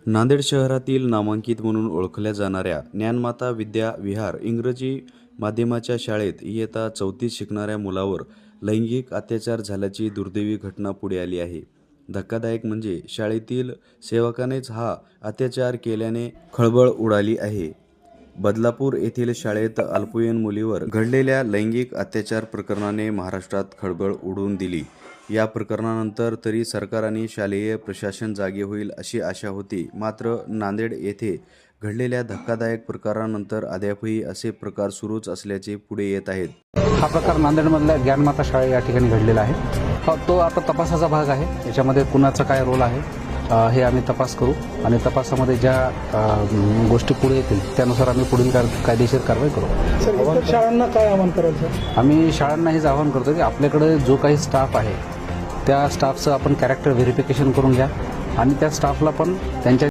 नांदेड शहरातील नामांकित म्हणून ओळखल्या जाणाऱ्या ज्ञानमाता विद्या विहार इंग्रजी माध्यमाच्या शाळेत इयत्ता 4थीत शिकणाऱ्या मुलावर लैंगिक अत्याचार झाल्याची दुर्दैवी घटना पुढे आली आहे. धक्कादायक म्हणजे शाळेतील सेवकानेच हा अत्याचार केल्याने खळबळ उडाली आहे. बदलापूर येथील शाळेत अल्पवयीन मुलीवर घडलेल्या लैंगिक अत्याचार प्रकरणाने महाराष्ट्रात खळबळ उडवून दिली. या प्रकरणानंतर तरी सरकार आणि शालेय प्रशासन जागे होईल अशी आशा होती. मात्र नांदेड येथे घडलेल्या धक्कादायक प्रकारानंतर अद्यापही असे प्रकार सुरूच असल्याचे पुढे येत आहेत. हा प्रकार नांदेडमधल्या ज्ञानमाता शाळे या ठिकाणी घडलेला आहे. तो आता तपासाचा भाग आहे. याच्यामध्ये कुणाचा काय रोल आहे हे आम्ही तपास करू आणि तपासामध्ये ज्या गोष्टी पुढे येतील त्यानुसार आम्ही पुढील कायदेशीर कारवाई करू. सर, इतर शाळांना काय आवाहन करायचं? आम्ही शाळांना हेच आवाहन करतो की आपल्याकडे जो काही स्टाफ आहे त्या स्टाफचं आपण कॅरेक्टर व्हेरिफिकेशन करून घ्या आणि त्या स्टाफला पण त्यांच्या